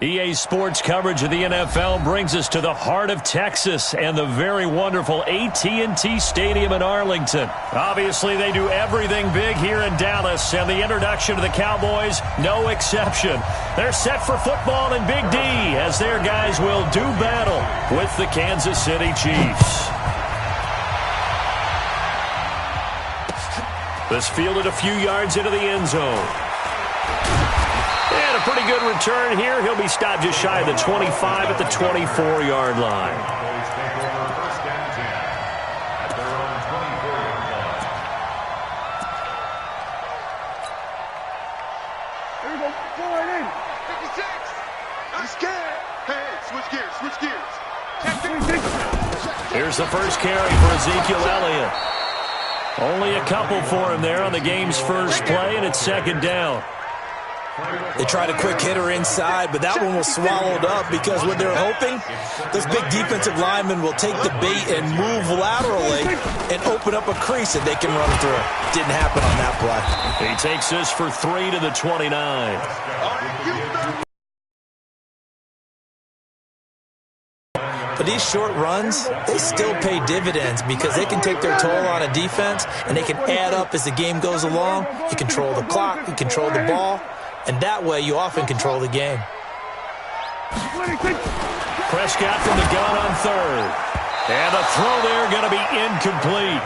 EA Sports coverage of the NFL brings us to the heart of Texas and the very wonderful AT&T Stadium in Arlington. Obviously, they do everything big here in Dallas, and the introduction to the Cowboys, no exception. They're set for football in Big D as their guys will do battle with the Kansas City Chiefs. This fielded a few yards into the end zone. And a pretty good return here. He'll be stopped just shy of the 25 at the 24-yard line. Here we go. Forward in. 56. I'm scared. Hey, switch gears. Here's the first carry for Ezekiel Elliott. Only a couple for him there on the game's first play, and it's second down. They tried a quick hitter inside, but that one was swallowed up because what they're hoping, those big defensive linemen will take the bait and move laterally and open up a crease that they can run through. Didn't happen on that play. He takes this for 3 to the 29. But these short runs, they still pay dividends because they can take their toll on a defense and they can add up as the game goes along. You control the clock, you control the ball, and that way you often control the game. Prescott from the gun on third. And the throw there going to be incomplete.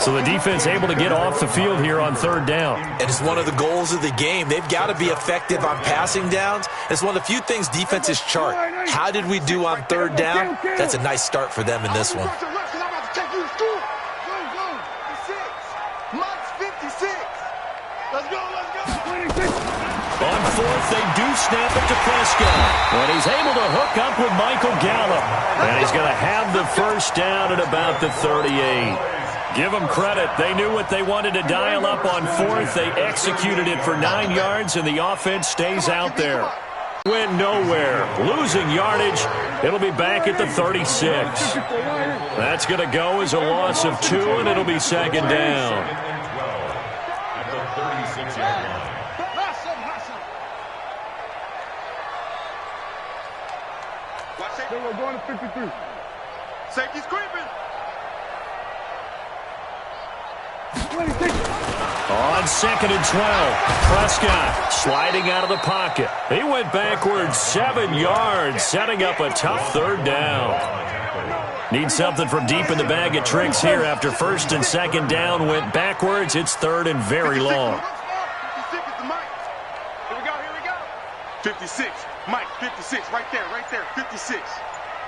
So the defense able to get off the field here on third down. And it's one of the goals of the game. They've got to be effective on passing downs. It's one of the few things defenses chart. How did we do on third down? That's a nice start for them in this one. On fourth, they do snap it to Prescott. And he's able to hook up with Michael Gallup. And he's going to have the first down at about the 38. Give them credit. They knew what they wanted to dial up on fourth. They executed it for 9 yards, and the offense stays out there. Went nowhere. Losing yardage. It'll be back at the 36. That's going to go as a loss of 2, and it'll be second down. At the 36-yard line. Watch it. We're going to 53. Safety's creeping. On second and 12, Prescott sliding out of the pocket. He went backwards 7 yards, setting up a tough third down. Need something from deep in the bag of tricks here after first and second down went backwards. It's third and very long. 56 is the Mike. Here we go. 56. Mike, 56. Right there. 56.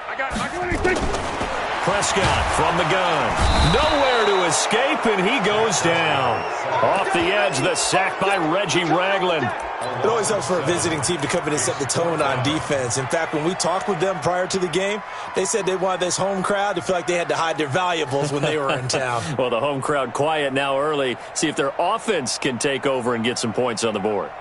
I got it. Prescott from the gun. Nowhere to escape, and he goes down. Off the edge, the sack by Reggie Ragland. It always helps for a visiting team to come in and set the tone on defense. In fact, when we talked with them prior to the game, they said they wanted this home crowd to feel like they had to hide their valuables when they were in town. Well, the home crowd quiet now early. See if their offense can take over and get some points on the board.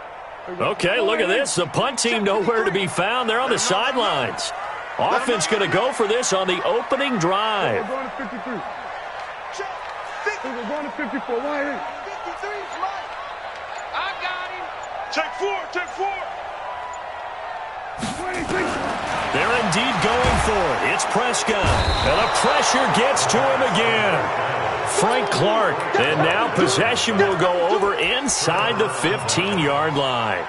Okay, look at this. The punt team nowhere to be found. They're on the sidelines. Offense going to go for this on the opening drive. We're going to 53. We're going to 54. Why in? 53 is Mike. I got him. Check 4. 26. They're indeed going for it. It's Prescott. And the pressure gets to him again. Frank Clark. And now possession will go over inside the 15-yard line.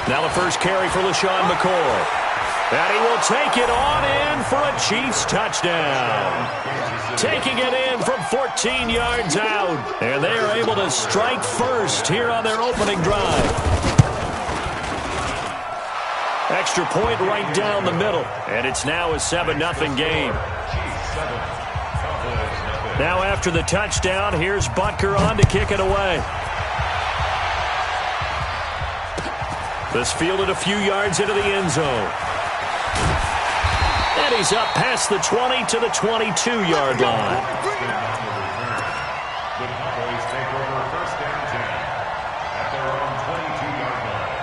Now the first carry for LaShawn McCoy. And he will take it on in for a Chiefs touchdown. Taking it in from 14 yards out. And they are able to strike first here on their opening drive. Extra point right down the middle. And it's now a 7-0 game. Now after the touchdown, here's Butker on to kick it away. This fielded a few yards into the end zone. And he's up past the 20 to the 22-yard line. The Cowboys take over first and 10 at their own 22-yard line.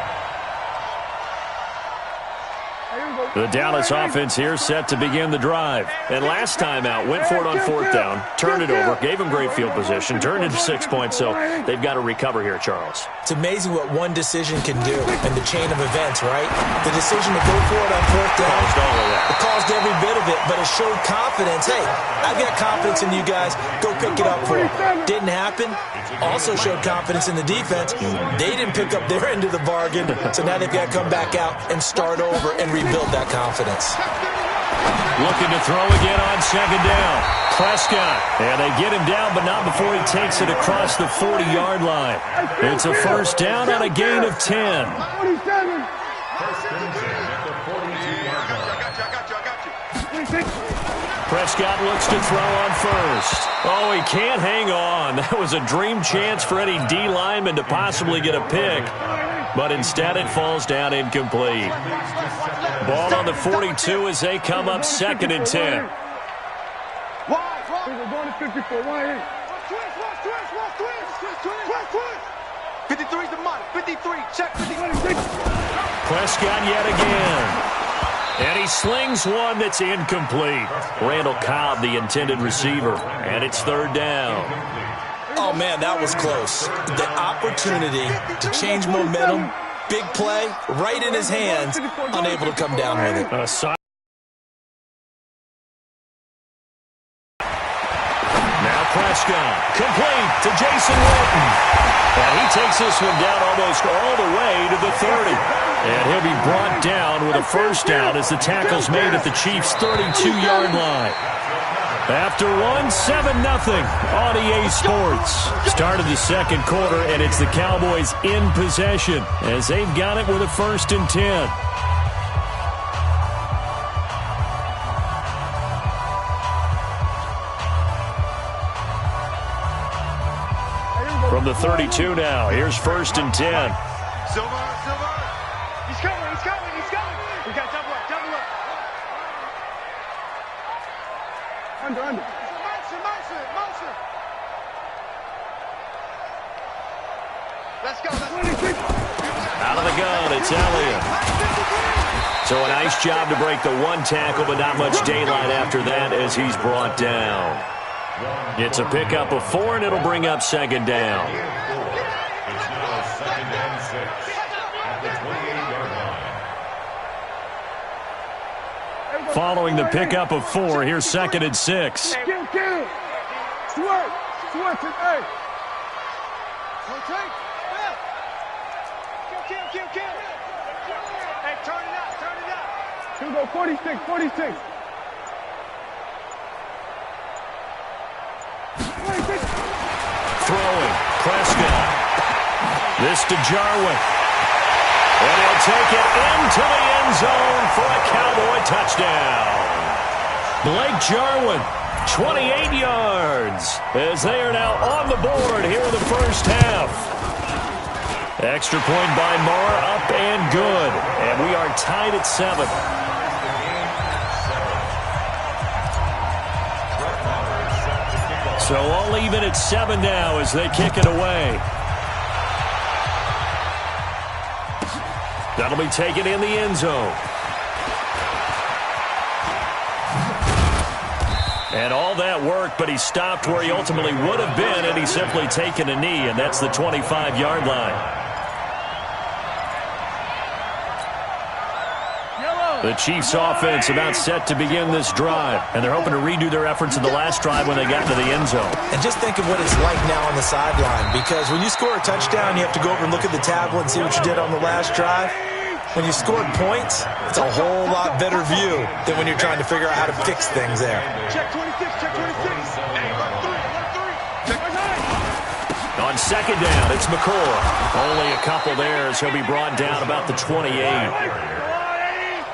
Here we go. The Dallas offense here set to begin the drive. And last time out, went for it on fourth down, turned it over, gave them great field position, turned into 6 points, so they've got to recover here, Charles. It's amazing what one decision can do in the chain of events, right? The decision to go for it on fourth down. Caused all of that. It caused every bit of it, but it showed confidence. Hey, I've got confidence in you guys. Go pick it up for them. Didn't happen. Also showed confidence in the defense. They didn't pick up their end of the bargain, so now they've got to come back out and start over and rebuild that confidence. Looking to throw again on second down. Prescott. And they get him down, but not before he takes it across the 40-yard line. It's a first down on a gain of 10. Prescott looks to throw on first. Oh, he can't hang on. That was a dream chance for any D lineman to possibly get a pick. But instead it falls down incomplete. Ball on the 42 as they come up second and 10. We're going to 54. 53's the money. 53. Check 53. Prescott yet again. And he slings one that's incomplete. Randall Cobb, the intended receiver. And it's third down. Oh, man, that was close. The opportunity to change momentum, big play, right in his hands, unable to come down with it. Now Prescott, complete to Jason Witten. And he takes this one down almost all the way to the 30. And he'll be brought down with a first down as the tackle's made at the Chiefs' 32-yard line. After one, 7-0 on EA Sports. Start of the second quarter, and it's the Cowboys in possession as they've got it with a first and 10. From the 32 now, here's first and 10. Silver. He's coming. We got double up. Under. Motion. Let's go. Out of the gun, it's Elliott. So a nice job to break the one tackle, but not much daylight after that as he's brought down. It's a pickup of 4, and it'll bring up second down. It's now second and 6 at the 28-yard line. Following the pickup of 4, here's second and 6. Kill. Switch it, hey. Kill. Hey, turn it up. Here we go, 46. Throwing, Prescott. This to Jarwin. And he'll take it into the end zone for a Cowboy touchdown. Blake Jarwin, 28 yards, as they are now on the board here in the first half. Extra point by Marr, up and good. And we are tied at 7. So all even at 7 now as they kick it away. That'll be taken in the end zone. And all that work, but he stopped where he ultimately would have been, and he's simply taken a knee, and that's the 25-yard line. The Chiefs offense about set to begin this drive, and they're hoping to redo their efforts in the last drive when they got into the end zone. And just think of what it's like now on the sideline, because when you score a touchdown, you have to go over and look at the tablet and see what you did on the last drive. When you scored points, it's a whole lot better view than when you're trying to figure out how to fix things there. Check 26. Hey, run 3. On second down, it's McCoy. Only a couple there as he'll be brought down about the 28.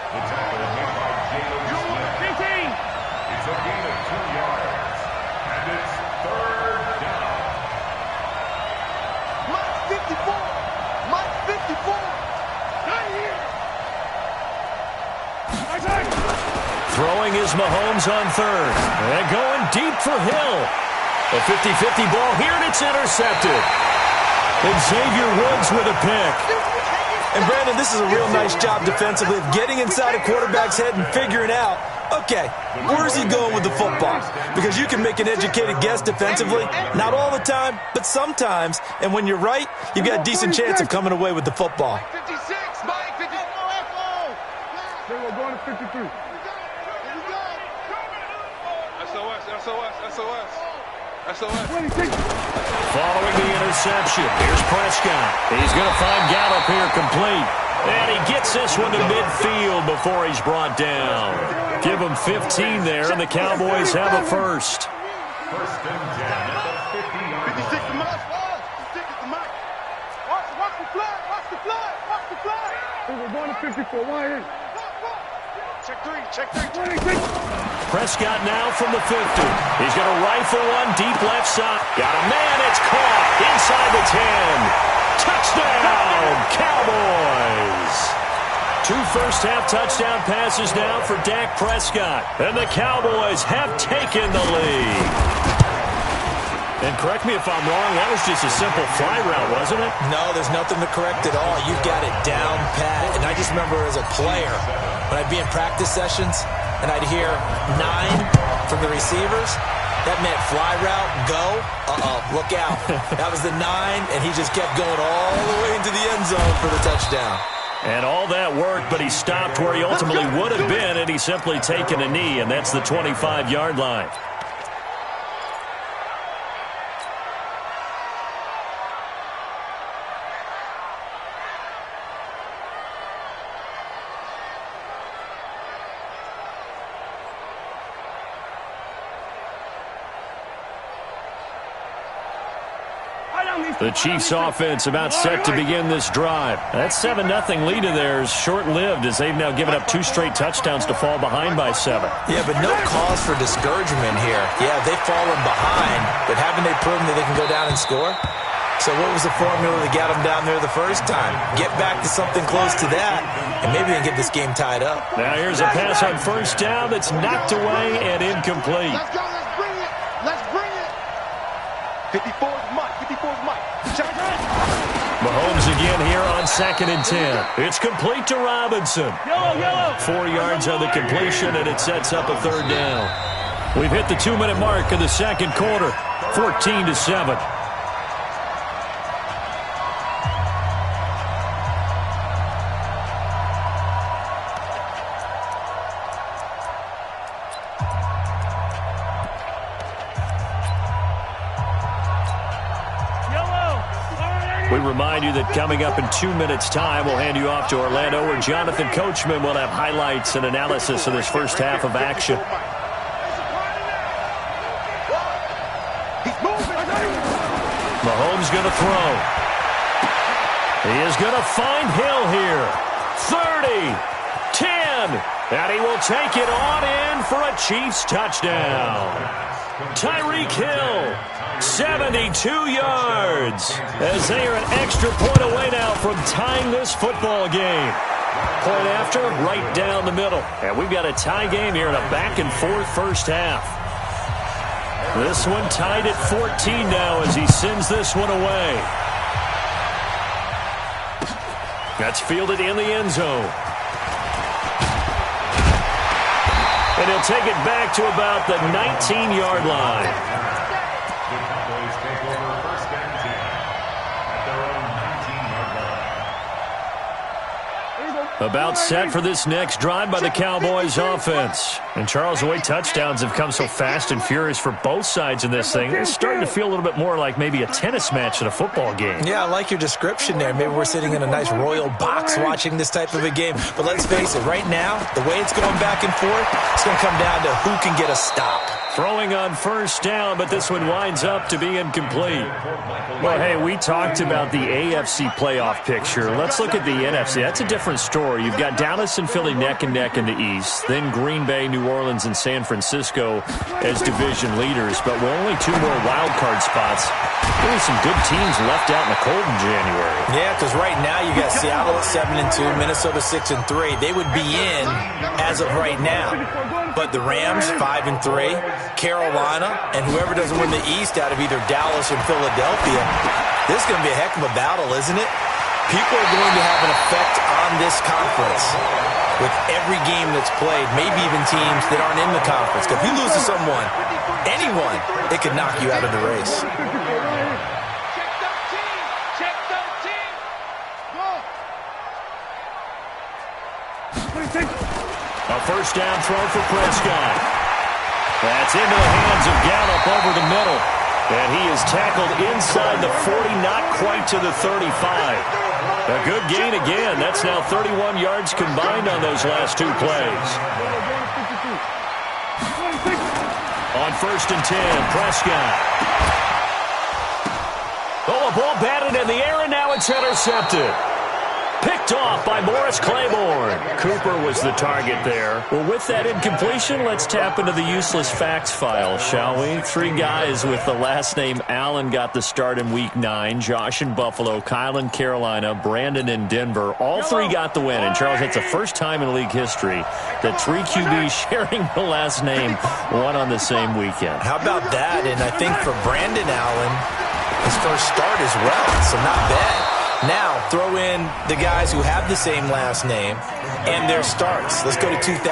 The tackle made by James Smith. It's a gain of 2 yards, and it's third down. Mike 54. Not here. Throwing is Mahomes on third. And going deep for Hill. A 50-50 ball here, and it's intercepted. And Xavier Woods with a pick. And Brandon, this is a real nice job defensively of getting inside a quarterback's head and figuring out, okay, where's he going with the football? Because you can make an educated guess defensively, not all the time, but sometimes. And when you're right, you've got a decent chance of coming away with the football. 56, Mike, 50. We're going to 53. SOS. Following the interception, here's Prescott. He's going to find Gallup here complete. And he gets this one to midfield before he's brought down. Give him 15 there, and the Cowboys have a first. First and 10 at the 50-yard 56 to Mike. 56 to Mike. Watch the flag. Watch the flag. Watch the flag. We're going to 54. Why in? Check three. Check three. Prescott now from the 50. He's going to rifle one deep left side. Got a man. It's caught inside the 10. Touchdown, Cowboys. 2 first-half touchdown passes now for Dak Prescott. And the Cowboys have taken the lead. And correct me if I'm wrong, that was just a simple fly route, wasn't it? No, there's nothing to correct at all. You've got it down pat. And I just remember as a player, when I'd be in practice sessions, and I'd hear 9 from the receivers, that meant fly route, go, look out. That was the 9, and he just kept going all the way into the end zone for the touchdown. And all that worked, but he stopped where he ultimately would have been, and he's simply taken a knee, and that's the 25-yard line. The Chiefs' offense about set to begin this drive. That 7-0 lead of theirs short-lived as they've now given up 2 straight touchdowns to fall behind by 7. Yeah, but no cause for discouragement here. Yeah, they've fallen behind, but haven't they proven that they can go down and score? So what was the formula that got them down there the first time? Get back to something close to that, and maybe they can get this game tied up. Now here's a pass on first down that's knocked away and incomplete. Let's go. Let's bring it. Let's bring it. 54 is Mike. 54 is Mike. Check it. Mahomes again here on 2nd and 10. It's complete to Robinson. 4 yards on the completion, and it sets up a 3rd down. We've hit the 2-minute mark of the second quarter. 14-7. We remind you that coming up in 2 minutes' time, we'll hand you off to Orlando, where Jonathan Coachman will have highlights and analysis of this first half of action. Mahomes going to throw. He is going to find Hill here. 30, 10, and he will take it on in for a Chiefs touchdown. Tyreek Hill, 72 yards, as they are an extra point away now from tying this football game. Point after, right down the middle. And we've got a tie game here in a back-and-forth first half. This one tied at 14 now as he sends this one away. That's fielded in the end zone. And he'll take it back to about the 19-yard line. The Cowboys take over first and 10 at their own 19-yard line. About set for this next drive by the Cowboys offense. And Charles, the way touchdowns have come so fast and furious for both sides in this thing, it's starting to feel a little bit more like maybe a tennis match than a football game. Yeah, I like your description there. Maybe we're sitting in a nice royal box watching this type of a game. But let's face it, right now, the way it's going back and forth, it's going to come down to who can get a stop. Throwing on first down, but this one winds up to be incomplete. Well, hey, we talked about the AFC playoff picture. Let's look at the NFC. That's a different story. You've got Dallas and Philly neck and neck in the East, then Green Bay, New Orleans, and San Francisco as division leaders. But with only 2 more wild card spots, really some good teams left out in the cold in January. Yeah, because right now you got Seattle at 7-2, Minnesota 6-3. They would be in as of right now. But the Rams 5-3, Carolina, and whoever doesn't win the East out of either Dallas or Philadelphia, this is going to be a heck of a battle, isn't it? People are going to have an effect on this conference with every game that's played, maybe even teams that aren't in the conference. If you lose to someone, anyone, it could knock you out of the race. A first down throw for Prescott. That's into the hands of Gallup over the middle. And he is tackled inside the 40, not quite to the 35. A good gain again. That's now 31 yards combined on those last two plays. On first and 10, Prescott. Oh, a ball batted in the air, and now it's intercepted. Picked off by Morris Claiborne. Cooper was the target there. Well, with that incompletion, let's tap into the useless facts file, shall we? 3 guys with the last name Allen got the start in Week 9. Josh in Buffalo, Kyle in Carolina, Brandon in Denver. All 3 got the win. And, Charles, it's the first time in league history that 3 QBs sharing the last name won on the same weekend. How about that? And I think for Brandon Allen, his first start as well, so not bad. Now, throw in the guys who have the same last name and their starts. Let's go to 2000.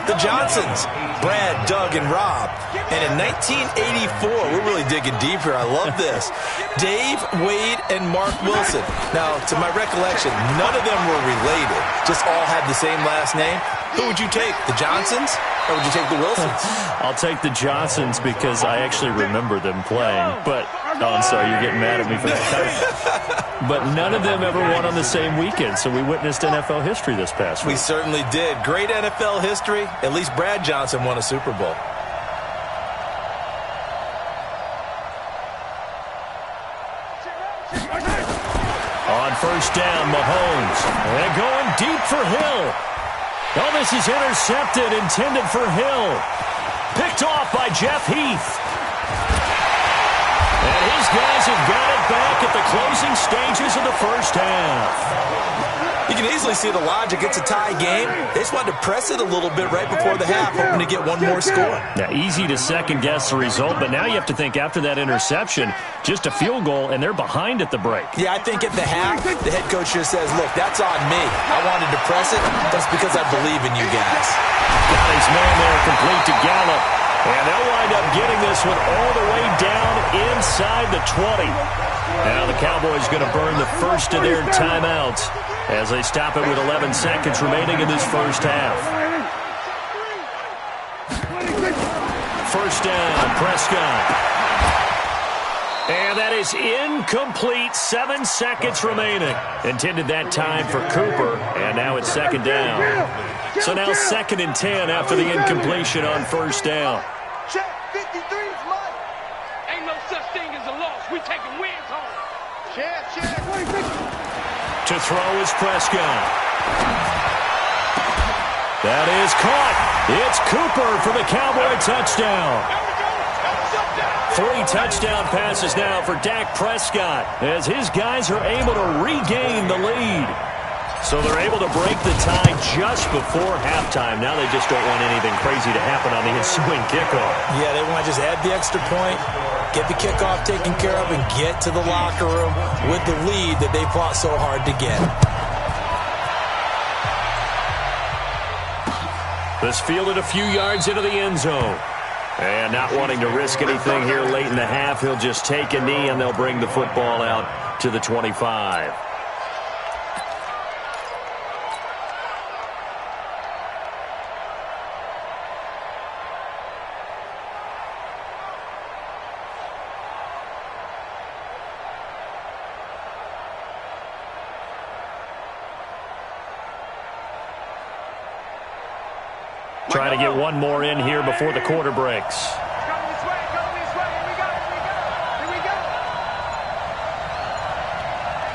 The Johnsons, Brad, Doug, and Rob. And in 1984, we're really digging deep here. I love this. Dave, Wade, and Mark Wilson. Now, to my recollection, none of them were related. Just all had the same last name. Who would you take, the Johnsons, or would you take the Wilsons? I'll take the Johnsons because I actually remember them playing. But, oh, I'm sorry, you're getting mad at me for that. But none of them ever won on the same weekend, so we witnessed NFL history this past week. We certainly did. Great NFL history. At least Brad Johnson won a Super Bowl. On first down, Mahomes. And going deep for Hill. Oh, this is intercepted, intended for Hill. Picked off by Jeff Heath. And his guys have got it back at the closing stages of the first half. You can easily see the logic. It's a tie game. They just wanted to press it a little bit right before the half, hoping to get one more score. Now, easy to second-guess the result, but now you have to think after that interception, just a field goal, and they're behind at the break. Yeah, I think at the half, the head coach just says, look, that's on me. I wanted to press it. That's because I believe in you guys. Got his man there, complete to Gallup. And they'll wind up getting this one all the way down inside the 20. Now the Cowboys going to burn the first of their timeouts as they stop it with 11 seconds remaining in this first half. First down, Prescott. And that is incomplete. 7 seconds remaining. Intended that time for Cooper, and now it's second down. So now 2nd and 10 after the incompletion on first down. Check, 53 is mine. Ain't no such thing as a loss. We taking wins home. Check. To throw is Prescott. That is caught. It's Cooper for the Cowboy touchdown. 3 touchdown passes now for Dak Prescott as his guys are able to regain the lead. So they're able to break the tie just before halftime. Now they just don't want anything crazy to happen on the ensuing kickoff. Yeah, they want to just add the extra point, get the kickoff taken care of, and get to the locker room with the lead that they fought so hard to get. This fielded a few yards into the end zone. And not wanting to risk anything here late in the half, he'll just take a knee and they'll bring the football out to the 25. Try to get one more in here before the quarter breaks. Coming this way. Here we go.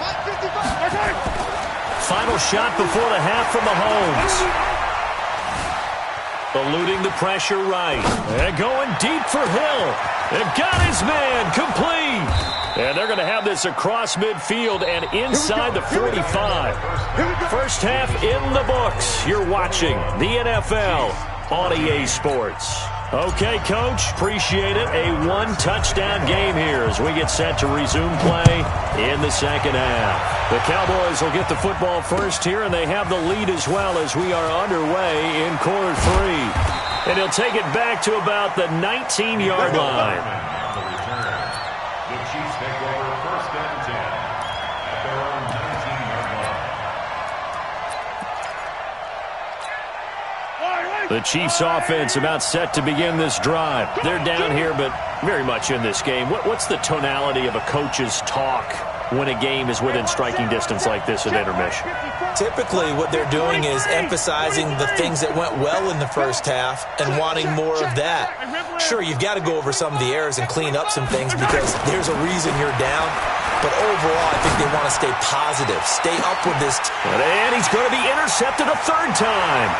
5:55. Final shot before the half from Mahomes. Eluding the pressure right. And going deep for Hill. And got his man complete. And they're going to have this across midfield and inside the 45. First half in the books. You're watching the NFL on EA Sports. Okay, Coach, appreciate it. A one-touchdown game here as we get set to resume play in the second half. The Cowboys will get the football first here, and they have the lead as well as we are underway in quarter three. And he'll take it back to about the 19-yard line. The return. The Chiefs take over first and 10 at their own 19-yard line. The Chiefs offense about set to begin this drive. They're down here, but very much in this game. What's the tonality of a coach's talk when a game is within striking distance like this at intermission? Typically, what they're doing is emphasizing the things that went well in the first half and wanting more of that. Sure, you've got to go over some of the errors and clean up some things because there's a reason you're down. But overall, I think they want to stay positive, stay up with this. And he's going to be intercepted a third time.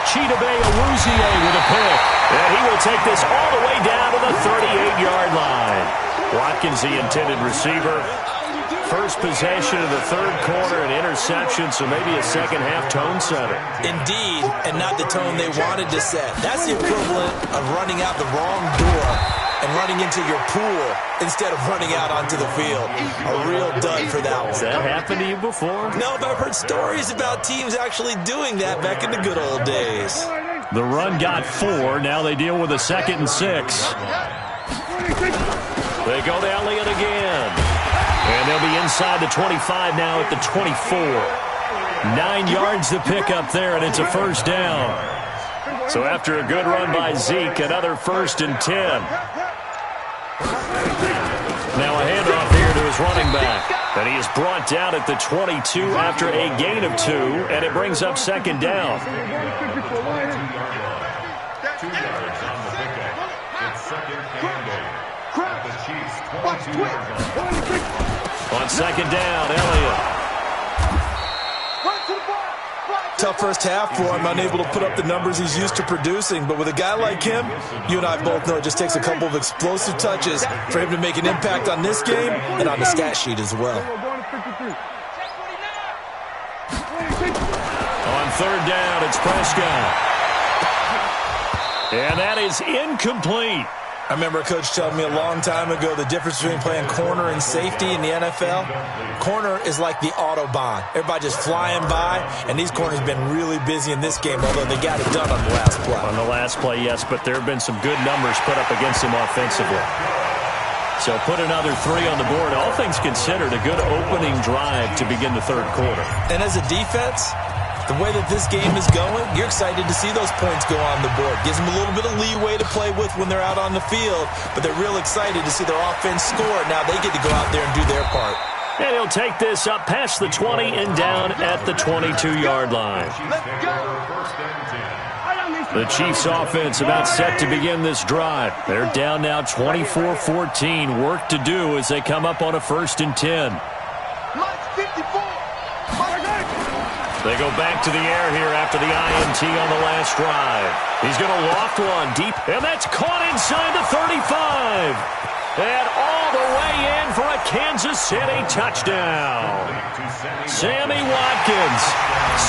Chidobe Awuzie with a pick. And he will take this all the way down to the 38-yard line. Watkins, the intended receiver. First possession of the third quarter, an interception, so maybe a second-half tone setter. Indeed, and not the tone they wanted to set. That's the equivalent of running out the wrong door and running into your pool instead of running out onto the field. A real dud for that one. Has that happened to you before? No, but I've heard stories about teams actually doing that back in the good old days. The run got 4. Now they deal with a 2nd and 6. They go to Elliott again. And they'll be inside the 25 now at the 24. 9 yards to pick up there, and it's a first down. So after a good run by Zeke, another 1st and 10. Now a handoff here to his running back. And he is brought down at the 22 after a gain of 2, and it brings up 2nd down. 2 yards on the pickup. It's 2nd and 8. The Chiefs 22 yards on. On 2nd down, Elliott. Tough first half for him, unable to put up the numbers he's used to producing. But with a guy like him, you and I both know it just takes a couple of explosive touches for him to make an impact on this game and on the stat sheet as well. On 3rd down, it's Prescott. And that is incomplete. I remember a coach telling me a long time ago the difference between playing corner and safety in the NFL. Corner is like the Autobahn. Everybody just flying by, and these corners have been really busy in this game, although they got it done on the last play. On the last play, yes, but there have been some good numbers put up against him offensively. So put another 3 on the board. All things considered, a good opening drive to begin the third quarter. And as a defense, the way that this game is going, you're excited to see those points go on the board. Gives them a little bit of leeway to play with when they're out on the field, but they're real excited to see their offense score. Now they get to go out there and do their part. And he'll take this up past the 20 and down at the 22-yard line. The Chiefs offense about set to begin this drive. They're down now 24-14. Work to do as they come up on a 1st and 10. They go back to the air here after the INT on the last drive. He's going to loft one deep, and that's caught inside the 35. And all the way in for a Kansas City touchdown. Sammy Watkins,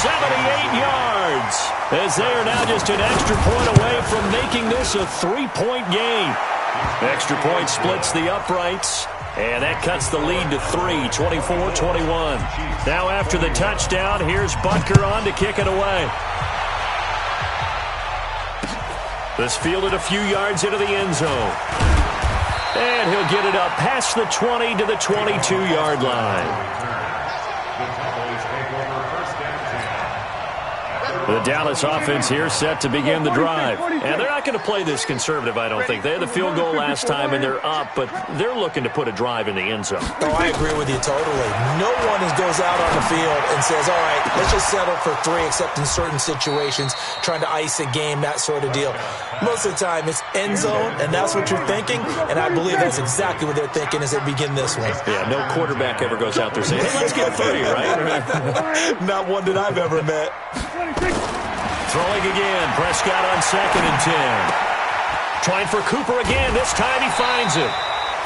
78 yards, as they are now just an extra point away from making this a 3-point game. Extra point splits the uprights. And that cuts the lead to 3, 24-21. Now after the touchdown, here's Butker on to kick it away. This fielded a few yards into the end zone. And he'll get it up past the 20 to the 22-yard line. The Dallas offense here set to begin the drive. And they're not going to play this conservative, I don't think. They had the field goal last time, and they're up, but they're looking to put a drive in the end zone. Oh, I agree with you totally. No one goes out on the field and says, all right, let's just settle for 3, except in certain situations, trying to ice a game, that sort of deal. Most of the time, it's end zone, and that's what you're thinking, and I believe that's exactly what they're thinking as they begin this one. Yeah, no quarterback ever goes out there saying, hey, let's get 3, right? Not one that I've ever met. Throwing again, Prescott on 2nd and 10. Trying for Cooper again. This time he finds it.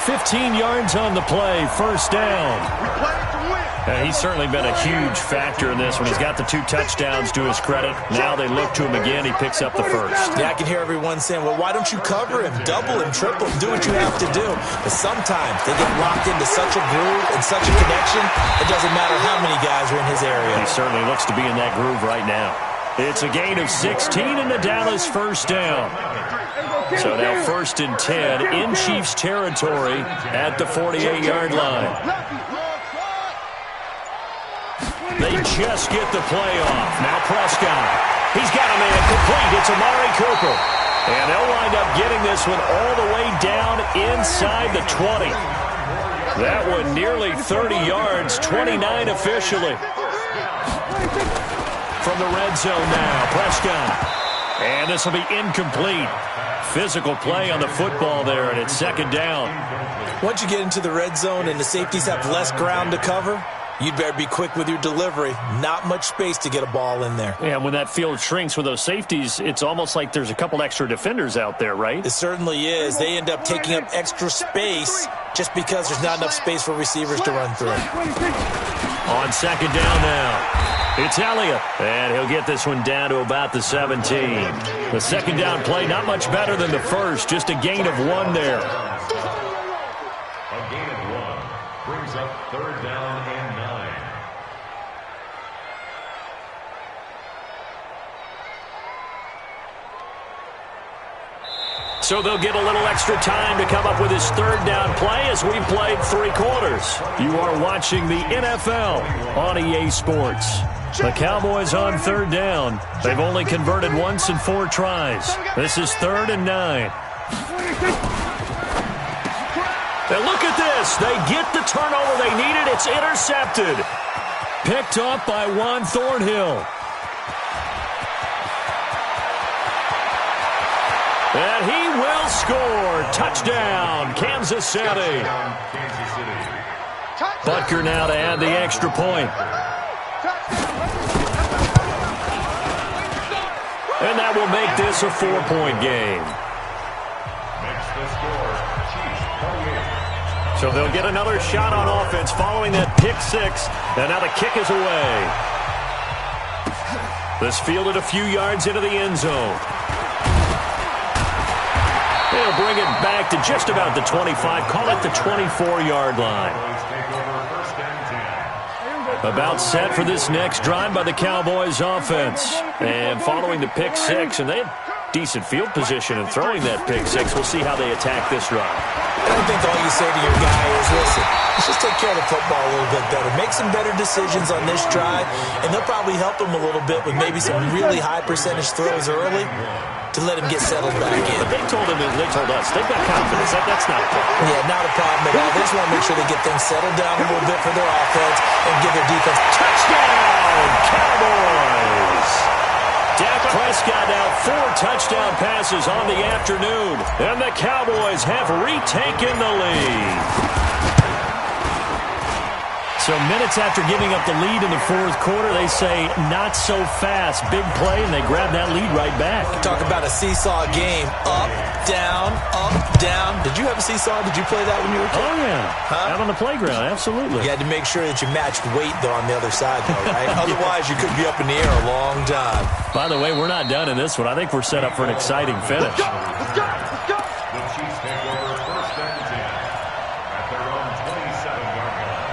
15 yards on the play, 1st down. We play to win. He's certainly been a huge factor in this one. He's got the 2 touchdowns to his credit. Now they look to him again. He picks up the first. Yeah, I can hear everyone saying, well, why don't you cover him? Double him, triple him, do what you have to do. But sometimes they get locked into such a groove and such a connection, it doesn't matter how many guys are in his area. He certainly looks to be in that groove right now. It's a gain of 16 in the Dallas first down. So now 1st and 10 in Chiefs territory at the 48-yard line. They just get the play off. Now Prescott. He's got a man complete. It's Amari Cooper. And they'll wind up getting this one all the way down inside the 20. That one nearly 30 yards, 29 officially. From the red zone now, Prescott. And this will be incomplete. Physical play on the football there, and it's 2nd down. Once you get into the red zone and the safeties have less ground to cover, you'd better be quick with your delivery. Not much space to get a ball in there. Yeah, when that field shrinks with those safeties, it's almost like there's a couple extra defenders out there, right? It certainly is. They end up taking up extra space just because there's not enough space for receivers to run through. On 2nd down now. It's Elliott, and he'll get this one down to about the 17. The 2nd down play, not much better than the first, just a gain of 1 there. A gain of 1 brings up 3rd down and 9. So they'll get a little extra time to come up with his 3rd down play as we've played 3 quarters. You are watching the NFL on EA Sports. The Cowboys on 3rd down. They've only converted once in 4 tries. This is 3rd and 9. And look at this. They get the turnover they needed. It's intercepted. Picked off by Juan Thornhill. And he will score. Touchdown, Kansas City. Butker now to add the extra point. And that will make this a 4-point game. So they'll get another shot on offense following that pick 6. And now the kick is away. This fielded a few yards into the end zone. They'll bring it back to just about the 25. Call it the 24-yard line. About set for this next drive by the Cowboys offense. And following the pick 6, and they had decent field position in throwing that pick 6. We'll see how they attack this drive. I think all you say to your guy is, listen, let's just take care of the football a little bit better. Make some better decisions on this drive, and they'll probably help him a little bit with maybe some really high percentage throws early to let him get settled back in. But they told him, they told us, they've got confidence. That's not a problem. Yeah, not a problem at all. They just want to make sure they get things settled down a little bit for their offense and give their defense. Touchdown, Cowboys! Dak Prescott now 4 touchdown passes on the afternoon, and the Cowboys have retaken the lead. So minutes after giving up the lead in the 4th quarter, they say, not so fast. Big play, and they grab that lead right back. Talk about a seesaw game. Up, down, up, down. Did you have a seesaw? Did you play that when you were a kid? Oh, yeah. Huh? Out on the playground, absolutely. You had to make sure that you matched weight, though, on the other side, though, right? Otherwise, you could be up in the air a long time. By the way, we're not done in this one. I think we're set up for an exciting finish. Let's go! Let's go! Let's go! The Chiefs take over 1st and 10 at their own 27-yard line.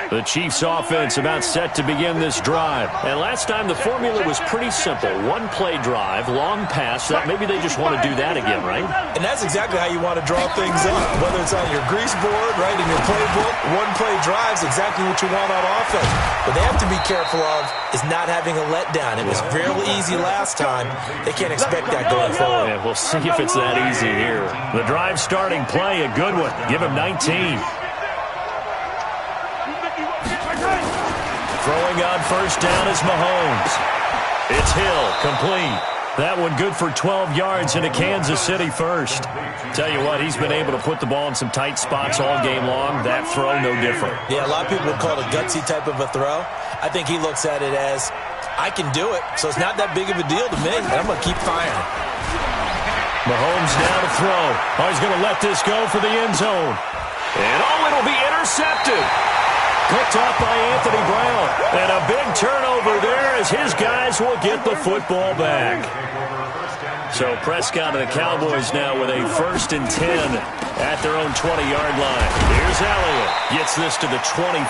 The Chiefs offense about set to begin this drive. And last time the formula was pretty simple. 1-play drive, long pass. That maybe they just want to do that again, right? And that's exactly how you want to draw things up. Whether it's on your grease board, right, in your playbook, 1-play drive's exactly what you want on offense. What they have to be careful of is not having a letdown. It was fairly easy last time. They can't expect that going forward. Yeah, we'll see if it's that easy here. The drive starting play, a good one. Give him 19. Throwing on 1st down is Mahomes. It's Hill, complete. That one good for 12 yards into Kansas City first. Tell you what, he's been able to put the ball in some tight spots all game long. That throw, no different. Yeah, a lot of people would call it a gutsy type of a throw. I think he looks at it as, I can do it, so it's not that big of a deal to me, and I'm going to keep firing. Mahomes now to throw. Oh, he's going to let this go for the end zone. And it'll be intercepted. Picked off by Anthony Brown. And a big turnover there as his guys will get the football back. So Prescott and the Cowboys now with a 1st and 10 at their own 20-yard line. Here's Elliott. Gets this to the 24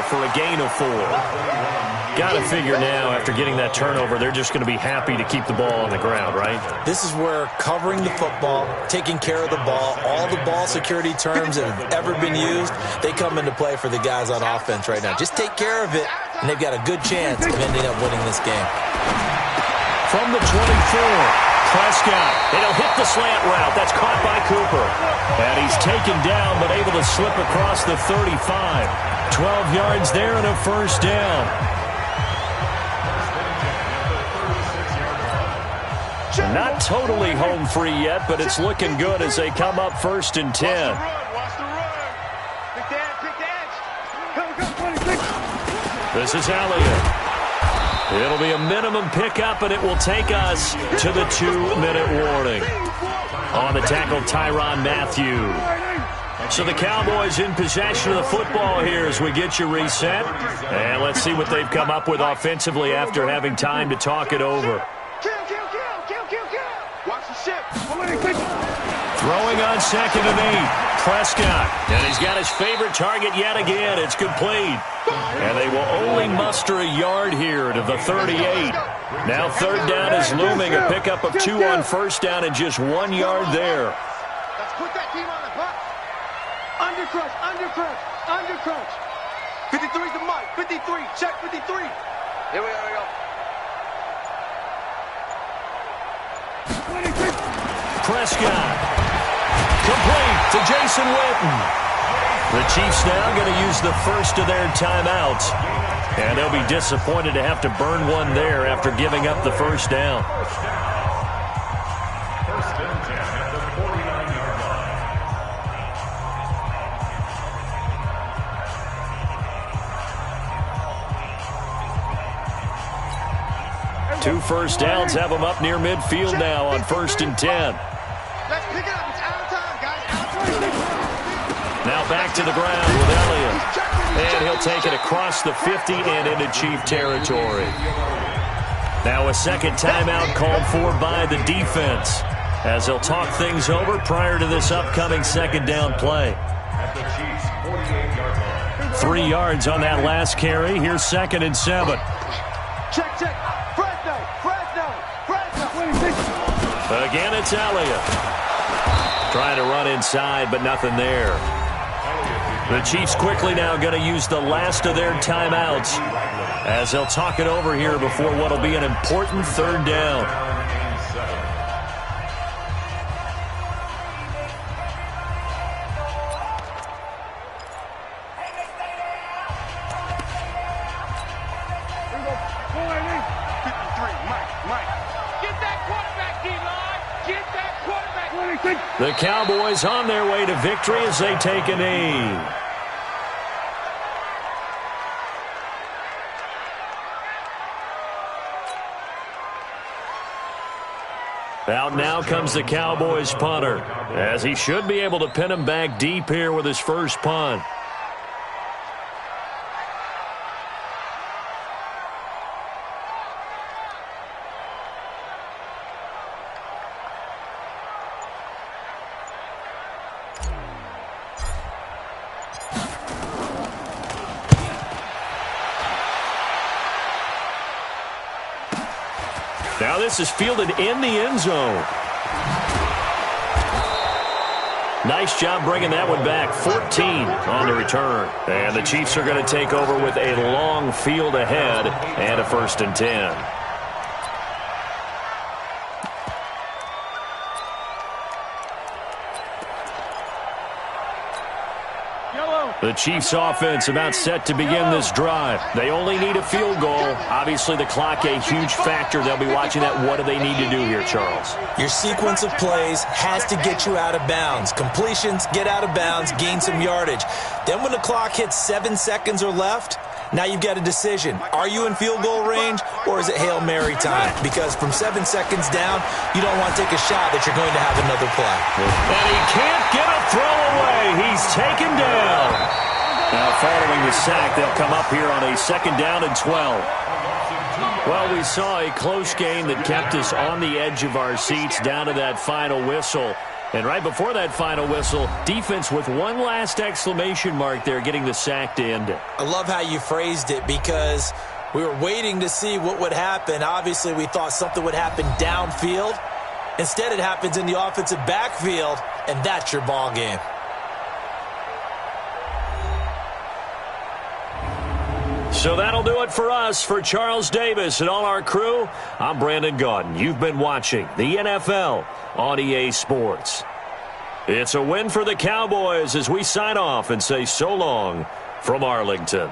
for a gain of 4. Got to figure now, after getting that turnover, they're just going to be happy to keep the ball on the ground, right? This is where covering the football, taking care of the ball, all the ball security terms that have ever been used, they come into play for the guys on offense right now. Just take care of it, and they've got a good chance of ending up winning this game. From the 24. Prescott, and he'll hit the slant route. That's caught by Cooper. And he's taken down, but able to slip across the 35. 12 yards there and a 1st down. Not totally home free yet, but it's looking good as they come up 1st and 10. Watch the run. Pick the edge. This is Elliott. It'll be a minimum pickup, and it will take us to the 2-minute warning. On the tackle, Tyrann Mathieu. So the Cowboys in possession of the football here as we get you reset. And let's see what they've come up with offensively after having time to talk it over. Kill. Watch the ship. Throwing on 2nd and 8. Prescott. And he's got his favorite target yet again. It's complete. And they will only muster a yard here to the 38. Now 3rd down is looming. A pickup of 2 on 1st down and just 1 yard there. Let's put that team on the box. Under crunch. 53's the mic. 53. Check 53. Here we go. Prescott. Complete to Jason Witten. The Chiefs now going to use the first of their timeouts. And they'll be disappointed to have to burn one there after giving up the 1st down. 1st and 10 at the 49-yard line. 2 first downs have them up near midfield now on 1st and 10. Let's pick it up. It's out of time, guys. Out of time. Now back to the ground with Elliott. And he'll take it across the 50 and into Chief territory. Now a 2nd timeout called for by the defense as they'll talk things over prior to this upcoming 2nd down play. At the Chiefs' 48-yard line. 3 yards on that last carry. Here's 2nd and 7. Check. Fresno. Again, it's Elliott. Trying to run inside, but nothing there. The Chiefs quickly now going to use the last of their timeouts as they'll talk it over here before what will be an important 3rd down. The Cowboys on their way to victory as they take a knee. Out now comes the Cowboys punter, as he should be able to pin him back deep here with his first punt. Now this is fielded in the end zone. Nice job bringing that one back. 14 on the return. And the Chiefs are going to take over with a long field ahead and a 1st and 10. The Chiefs offense about set to begin this drive. They only need a field goal. Obviously, the clock a huge factor. They'll be watching that. What do they need to do here, Charles? Your sequence of plays has to get you out of bounds. Completions, get out of bounds, gain some yardage. Then when the clock hits 7 seconds or left, now you've got a decision. Are you in field goal range, or is it Hail Mary time? Because from 7 seconds down, you don't want to take a shot that you're going to have another play. And he can't get a throw away. He's taken down. Now following the sack, they'll come up here on a 2nd down and 12. Well, we saw a close game that kept us on the edge of our seats down to that final whistle. And right before that final whistle, defense with one last exclamation mark there, getting the sack to end it. I love how you phrased it, because we were waiting to see what would happen. Obviously, we thought something would happen downfield. Instead, it happens in the offensive backfield, and that's your ball game. So that'll do it for us. For Charles Davis and all our crew, I'm Brandon Gaudin. You've been watching the NFL on EA Sports. It's a win for the Cowboys as we sign off and say so long from Arlington.